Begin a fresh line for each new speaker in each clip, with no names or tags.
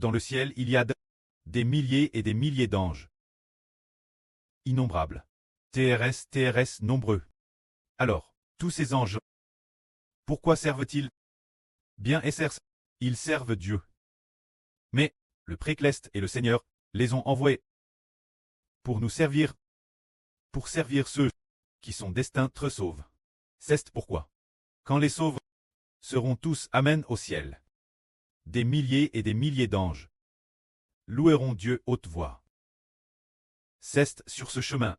Dans le ciel, il y a des milliers et des milliers d'anges. Innombrables. TRS, nombreux. Alors, tous ces anges, pourquoi servent-ils? Bien Essers, ils servent Dieu. Mais, le Précleste et le Seigneur les ont envoyés pour nous servir, pour servir ceux qui sont destinés à sauver. C'est pourquoi, quand les sauves seront tous amen au ciel, des milliers et des milliers d'anges loueront Dieu haute voix. C'est sur ce chemin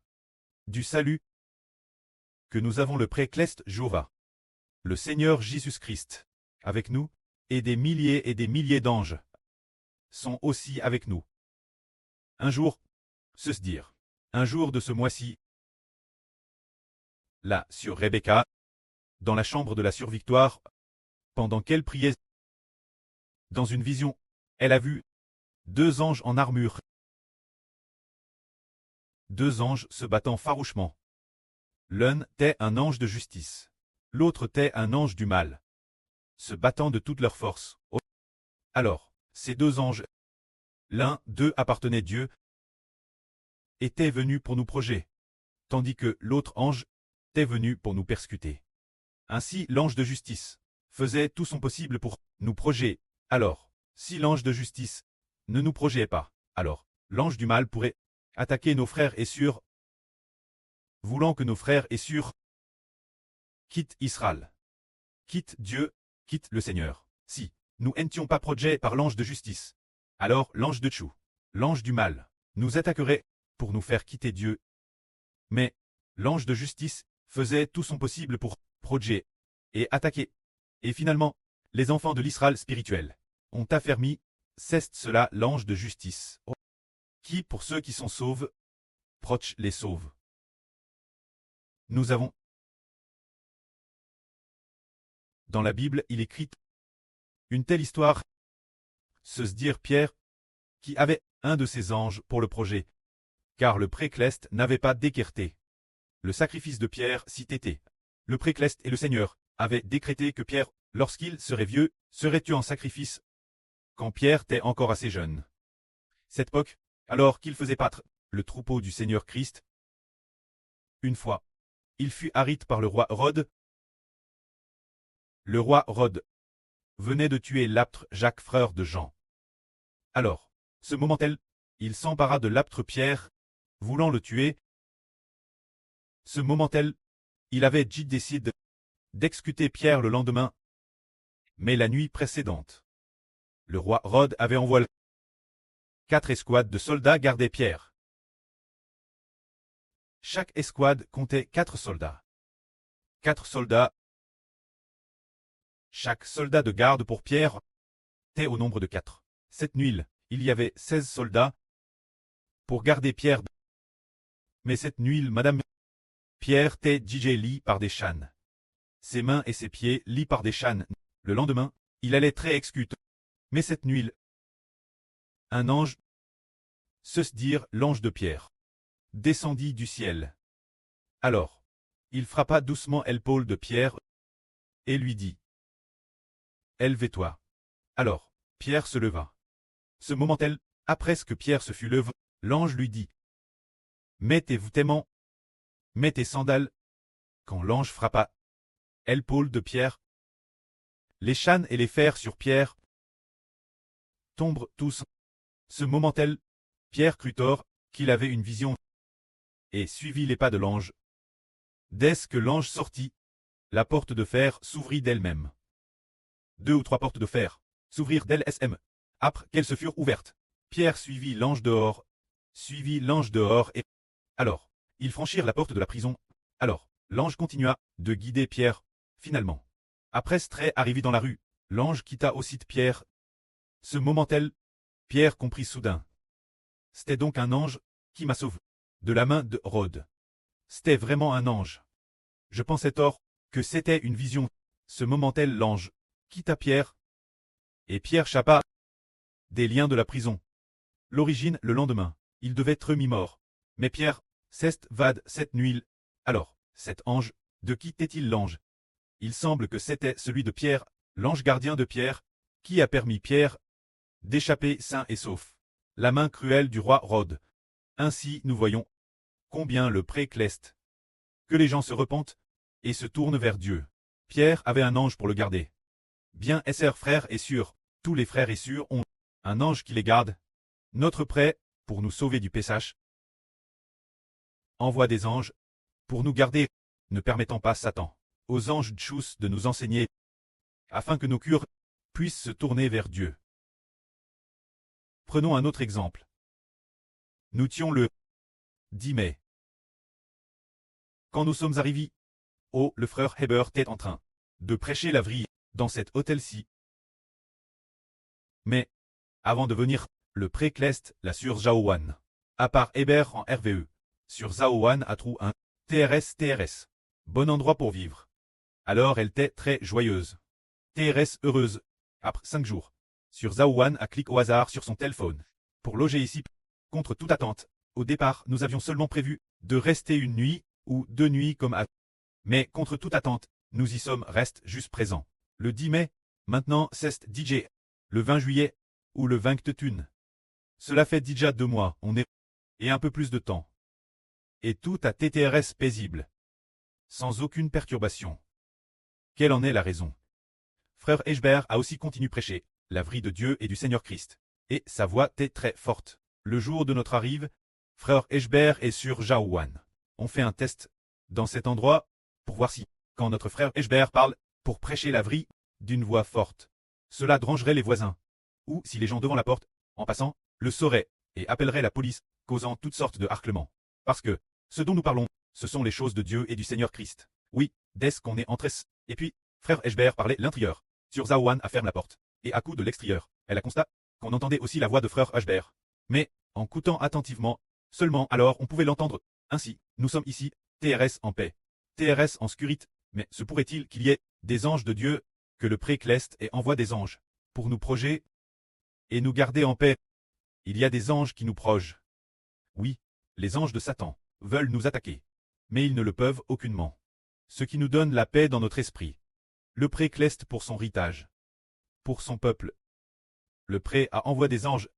du salut que nous avons le Précleste Jéhovah, le Seigneur Jésus-Christ, avec nous, et des milliers d'anges sont aussi avec nous. Un jour, se dire, un jour de ce mois-ci, là, sur Rebecca, dans la chambre de la survictoire, pendant qu'elle priait, dans une vision, elle a vu 2 anges en armure. 2 anges se battant farouchement. L'un était un ange de justice. L'autre était un ange du mal. Se battant de toute leur force. Alors, ces 2 anges, l'un d'eux appartenait Dieu, était venu pour nous projeter, tandis que l'autre ange était venu pour nous persécuter. Ainsi l'ange de justice faisait tout son possible pour nous projeter. Alors, si l'ange de justice ne nous projetait pas, alors l'ange du mal pourrait attaquer nos frères et sœurs, voulant que nos frères et sœurs quittent Israël, quittent Dieu, quittent le Seigneur. Si nous n'étions pas projetés par l'ange de justice, alors l'ange de Tchou, l'ange du mal, nous attaquerait pour nous faire quitter Dieu. Mais l'ange de justice faisait tout son possible pour projeter et attaquer. Et finalement, les enfants de l'Israël spirituel ont affermi, c'est cela l'ange de justice, qui pour ceux qui sont sauvés, proche les sauve. Nous avons dans la Bible, il écrit une telle histoire, se dire Pierre, qui avait un de ses anges pour le projet, car le Précleste n'avait pas décrété le sacrifice de Pierre si était. Le Précleste et le Seigneur avaient décrété que Pierre, lorsqu'il serait vieux, serait tué en sacrifice, quand Pierre était encore assez jeune. Cette époque, alors qu'il faisait paître le troupeau du Seigneur Christ, une fois, il fut arrêté par le roi Hérode. Le roi Hérode venait de tuer l'apôtre Jacques, frère de Jean. Alors, ce moment-là, il s'empara de l'apôtre Pierre, voulant le tuer. Ce moment-là, il avait dit décidé d'exécuter Pierre le lendemain. Mais la nuit précédente, le roi Hérode avait envoyé 4 escouades de soldats garder Pierre. Chaque escouade comptait 4 soldats. 4 soldats. Chaque soldat de garde pour Pierre était au nombre de 4. Cette nuit, il y avait 16 soldats pour garder Pierre. Mais cette nuit, Madame Pierre était lié par des chaînes. Ses mains et ses pieds liés par des chaînes. Le lendemain, il allait très exécuté. Mais cette nuit, un ange, se dire l'ange de Pierre, descendit du ciel. Alors, il frappa doucement l'épaule de Pierre et lui dit, élève-toi. Alors, Pierre se leva. Ce moment-là, après que Pierre se fut levé, l'ange lui dit, mettez-vous tellement, mets tes sandales. Quand l'ange frappa l'épaule de Pierre, les chaînes et les fers sur Pierre tombent tous. Ce moment-là, Pierre crut tort qu'il avait une vision et suivit les pas de l'ange. Dès que l'ange sortit, la porte de fer s'ouvrit d'elle-même. 2 ou 3 portes de fer s'ouvrirent d'elles-mêmes. Après qu'elles se furent ouvertes, Pierre suivit l'ange dehors, et alors, ils franchirent la porte de la prison. Alors, l'ange continua de guider Pierre. Finalement, après ce trait arrivé dans la rue, l'ange quitta aussi Pierre. Ce moment-là, Pierre comprit soudain. C'était donc un ange qui m'a sauvé de la main de Hérode. C'était vraiment un ange. Je pensais tort que c'était une vision. Ce moment-là, l'ange quitta Pierre, et Pierre chappa des liens de la prison. L'origine, le lendemain, il devait être mi-mort. Mais Pierre, s'est vade cette nuit. Alors, cet ange, de qui était-il l'ange? Il semble que c'était celui de Pierre, l'ange gardien de Pierre, qui a permis Pierre d'échapper sains et saufs. La main cruelle du roi Rhodes. Ainsi nous voyons combien le précleste. Que les gens se repentent et se tournent vers Dieu. Pierre avait un ange pour le garder. Bien SR frères et sûrs, tous les frères et sûrs ont un ange qui les garde. Notre prêt, pour nous sauver du péchage, envoie des anges pour nous garder, ne permettant pas Satan aux anges tchous de nous enseigner, afin que nos cœurs puissent se tourner vers Dieu. Prenons un autre exemple. Nous tions le 10 mai. Quand nous sommes arrivés, le frère Heber était en train de prêcher la vrille dans cet hôtel-ci. Mais, avant de venir, le précleste la sur Jaowan. À part Heber en RVE, sur Zaowan a trouvé un TRS. Bon endroit pour vivre. Alors elle était très joyeuse. TRS heureuse. Après 5 jours. Sur Zaowan a cliqué au hasard sur son téléphone. Pour loger ici, contre toute attente. Au départ, nous avions seulement prévu de rester une nuit, ou 2 nuits comme à... Mais contre toute attente, nous y sommes reste juste présents. Le 10 mai, maintenant c'est DJ. Le 20 juillet, ou le 20 thune. Cela fait déjà 2 mois, on est... Et un peu plus de temps. Et tout à TTRS paisible. Sans aucune perturbation. Quelle en est la raison? Frère Eschbert a aussi continué prêcher la vrille de Dieu et du Seigneur Christ. Et sa voix était très forte. Le jour de notre arrive, frère Eschbert est sur Jaowan. On fait un test dans cet endroit pour voir si, quand notre frère Eschbert parle pour prêcher la vrille d'une voix forte, cela dérangerait les voisins. Ou si les gens devant la porte, en passant, le sauraient et appelleraient la police, causant toutes sortes de harcèlements. Parce que, ce dont nous parlons, ce sont les choses de Dieu et du Seigneur Christ. Oui, dès qu'on est entré. Et puis, frère Eschbert parlait l'intérieur. Sur Zaowan a fermé la porte. Et à coup de l'extérieur, elle a constaté qu'on entendait aussi la voix de frère Eschbert. Mais, en écoutant attentivement, seulement alors on pouvait l'entendre. Ainsi, nous sommes ici, TRS en paix. TRS en sécurité. Mais se pourrait-il qu'il y ait des anges de Dieu, que le précleste et envoie des anges, pour nous projeter et nous garder en paix? Il y a des anges qui nous progent. Oui, les anges de Satan veulent nous attaquer. Mais ils ne le peuvent aucunement. Ce qui nous donne la paix dans notre esprit. Le précleste pour son héritage. Pour son peuple. Le pré a envoyé des anges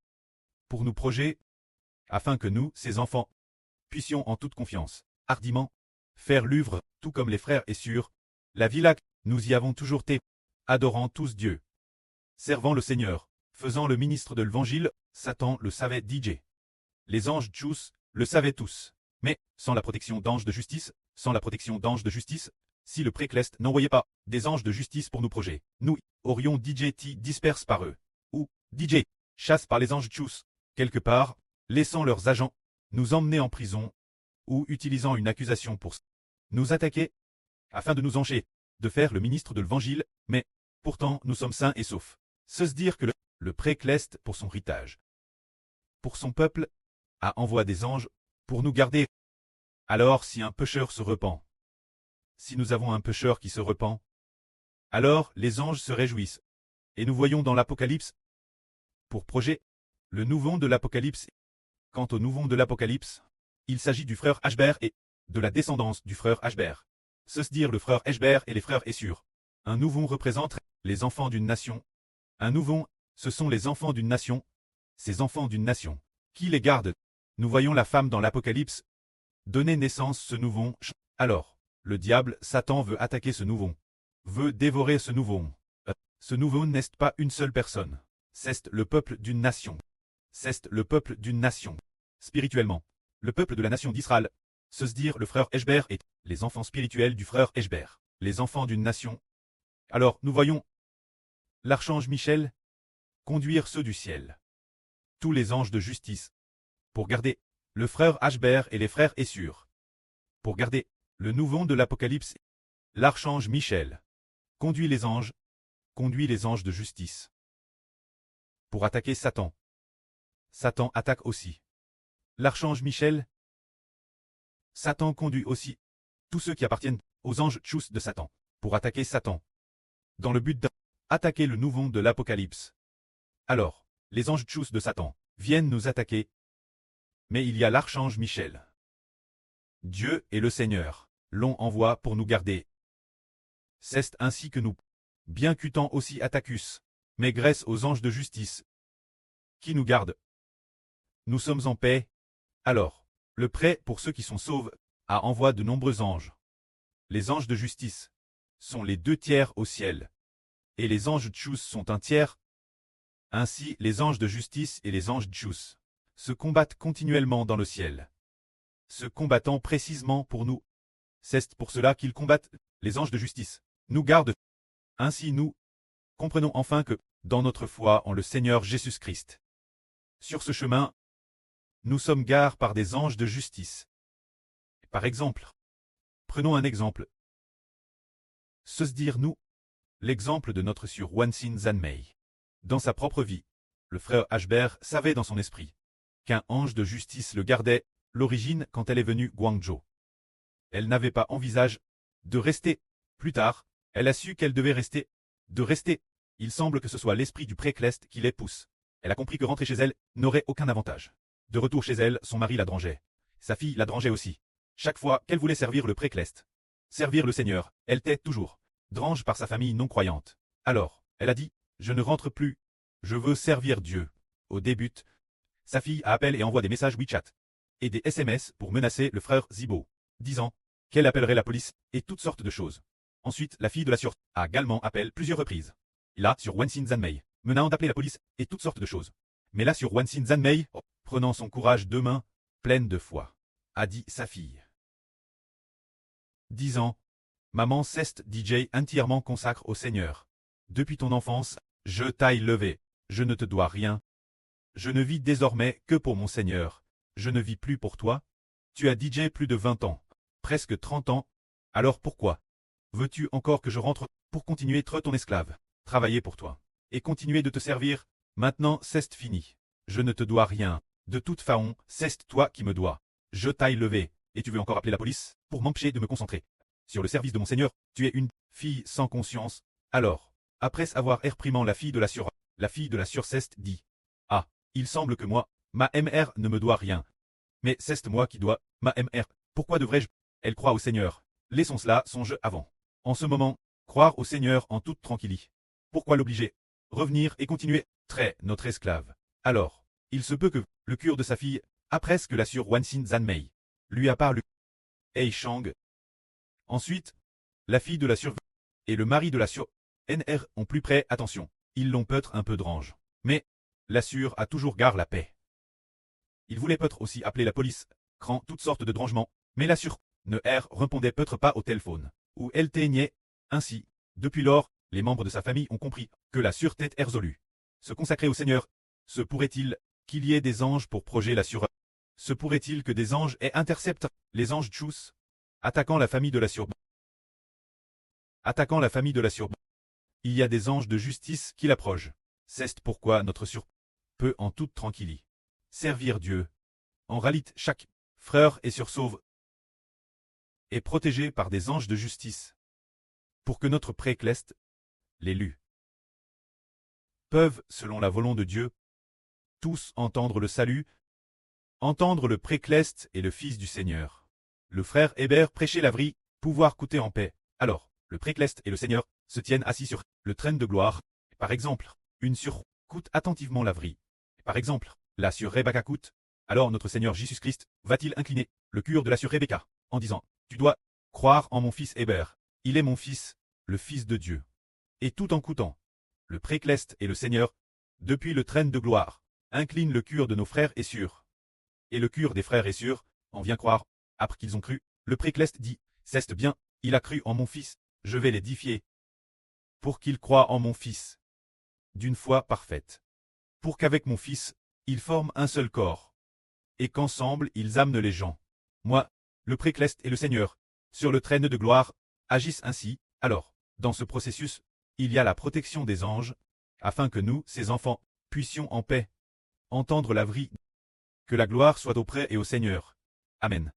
pour nous projeter, afin que nous, ses enfants, puissions en toute confiance, hardiment, faire l'œuvre, tout comme les frères et sûrs. La Villac, nous y avons toujours été, adorant tous Dieu, servant le Seigneur, faisant le ministre de l'Évangile. Satan le savait DJ. Les anges tchous le savaient tous. Mais, sans la protection d'anges de justice, si le précleste n'envoyait pas des anges de justice pour nous projeter, nous aurions DJ disperse par eux. Ou, DJ, chasse par les anges tchous, quelque part, laissant leurs agents nous emmener en prison, ou utilisant une accusation pour nous attaquer, afin de nous encher, de faire le ministre de l'Évangile, mais, pourtant nous sommes sains et saufs. Se dire que le précleste pour son héritage, pour son peuple, a envoyé des anges pour nous garder. Alors si un pécheur se repent, si nous avons un pécheur qui se repent, alors les anges se réjouissent. Et nous voyons dans l'Apocalypse, pour projet, le nouveau de l'Apocalypse. Quant au nouveau de l'Apocalypse, il s'agit du frère Eschbert et de la descendance du frère Eschbert. Se dire le frère Eschbert et les frères Essur. Un nouveau représente les enfants d'une nation. Un nouveau, ce sont les enfants d'une nation. Ces enfants d'une nation. Qui les garde? Nous voyons la femme dans l'Apocalypse donner naissance ce nouveau. Alors, le diable, Satan veut attaquer ce nouveau. Veut dévorer ce nouveau. Ce nouveau n'est pas une seule personne. C'est le peuple d'une nation. C'est le peuple d'une nation. Spirituellement, le peuple de la nation d'Israël. Se dire le frère Eschbert et les enfants spirituels du frère Eschbert. Les enfants d'une nation. Alors, nous voyons l'archange Michel conduire ceux du ciel. Tous les anges de justice. Pour garder le frère Eschbert et les frères Essur. Pour garder le nouveau de l'Apocalypse. L'archange Michel conduit les anges de justice. Pour attaquer Satan. Satan attaque aussi. L'archange Michel. Satan conduit aussi tous ceux qui appartiennent aux anges tchous de Satan, pour attaquer Satan. Dans le but d'attaquer le nouveau de l'Apocalypse. Alors, les anges tchous de Satan viennent nous attaquer. Mais il y a l'archange Michel. Dieu et le Seigneur l'ont envoie pour nous garder. C'est ainsi que nous, bien qu'étant aussi Attacus, mais grâce aux anges de justice, qui nous garde. Nous sommes en paix. Alors, le prêt pour ceux qui sont sauvés a envoie de nombreux anges. Les anges de justice sont les 2 tiers au ciel, et les anges tchous sont 1 tiers. Ainsi, les anges de justice et les anges tchous se combattent continuellement dans le ciel, se combattant précisément pour nous. C'est pour cela qu'ils combattent. Les anges de justice nous gardent. Ainsi nous comprenons enfin que, dans notre foi en le Seigneur Jésus-Christ, sur ce chemin, nous sommes gardés par des anges de justice. Par exemple, prenons un exemple. Se dire nous, l'exemple de notre sœur Wansin Zanmei. Dans sa propre vie, le frère Ashbert savait dans son esprit qu'un ange de justice le gardait. L'origine quand elle est venue Guangzhou. Elle n'avait pas envisagé de rester. Plus tard, elle a su qu'elle devait rester. De rester. Il semble que ce soit l'esprit du précleste qui les pousse. Elle a compris que rentrer chez elle n'aurait aucun avantage. De retour chez elle, son mari la drangeait. Sa fille la drangeait aussi. Chaque fois qu'elle voulait servir le précleste, servir le Seigneur, elle était toujours drange par sa famille non croyante. Alors, elle a dit, je ne rentre plus. Je veux servir Dieu. Au début, sa fille appelle et envoie des messages WeChat et des SMS pour menacer le frère Zibo, disant qu'elle appellerait la police et toutes sortes de choses. Ensuite, la fille de la sûreté a également appelé plusieurs reprises. Là, sur Wansin Zanmei, menaçant d'appeler la police et toutes sortes de choses. Mais là, sur Wansin Zanmei, prenant son courage 2 mains, pleine de foi, a dit sa fille, disant, maman ceste DJ entièrement consacre au Seigneur. Depuis ton enfance, je t'ai levé, je ne te dois rien. Je ne vis désormais que pour mon Seigneur. Je ne vis plus pour toi. Tu as DJ plus de 20 ans, presque 30 ans. Alors pourquoi veux-tu encore que je rentre pour continuer être ton esclave, travailler pour toi, et continuer de te servir? Maintenant c'est fini. Je ne te dois rien. De toute façon, c'est toi qui me dois. Je t'ai levé, et tu veux encore appeler la police pour m'empêcher de me concentrer sur le service de mon Seigneur. Tu es une fille sans conscience. Alors, après avoir réprimand la fille de la surceste dit, ah, il semble que moi, ma mère ne me doit rien. Mais c'est moi qui dois, ma mère. Pourquoi devrais-je? Elle croit au Seigneur. Laissons cela songe avant. En ce moment, croire au Seigneur en toute tranquillité. Pourquoi l'obliger? Revenir et continuer, très notre esclave. Alors, il se peut que le cure de sa fille, après ce que la sœur Wansin Zanmei lui a parlé. Hei Shang. Ensuite, la fille de la sœur et le mari de la sœur NR ont plus près attention. Ils l'ont peut-être un peu drange. Mais, la sœur a toujours gardé la paix. Il voulait peut-être aussi appeler la police, crant toutes sortes de drangements, mais la sœur ne répondait peut-être pas au téléphone, ou elle teignait. Ainsi, depuis lors, les membres de sa famille ont compris que la sûreté est résolue. Se consacrer au Seigneur. Se pourrait-il qu'il y ait des anges pour projet la sûreté? Se pourrait-il que des anges aient intercepté les anges tchous, attaquant la famille de la sûreté? Attaquant la famille de la sûreté. Il y a des anges de justice qui l'approchent. C'est pourquoi notre sûreté peut en toute tranquillité servir Dieu. En réalité, chaque frère est sursauve et protégé par des anges de justice. Pour que notre précleste, l'élu, peuvent, selon la volonté de Dieu, tous entendre le salut, entendre le précleste et le Fils du Seigneur. Le frère Hébert prêchait la vraie, pouvoir coûter en paix. Alors, le précleste et le Seigneur se tiennent assis sur le trône de gloire. Par exemple, une sœur coûte attentivement la vraie. Par exemple, la sœur Rebecca coûte. Alors notre Seigneur Jésus-Christ va-t-il incliner le cœur de la sœur Rebecca en disant, tu dois croire en mon fils Hébert. Il est mon fils, le Fils de Dieu. Et tout en coûtant, le précleste et le Seigneur, depuis le trône de gloire, incline le cœur de nos frères et sœurs. Et le cœur des frères et sœurs en vient croire, après qu'ils ont cru. Le précleste dit, c'est bien, il a cru en mon fils, je vais l'édifier. Pour qu'il croie en mon fils, d'une foi parfaite. Pour qu'avec mon fils, ils forment un seul corps. Et qu'ensemble ils amenent les gens. Moi, le précleste et le Seigneur, sur le trône de gloire, agissent ainsi. Alors, dans ce processus, il y a la protection des anges, afin que nous, ses enfants, puissions en paix entendre la vraie. Que la gloire soit auprès et au Seigneur. Amen.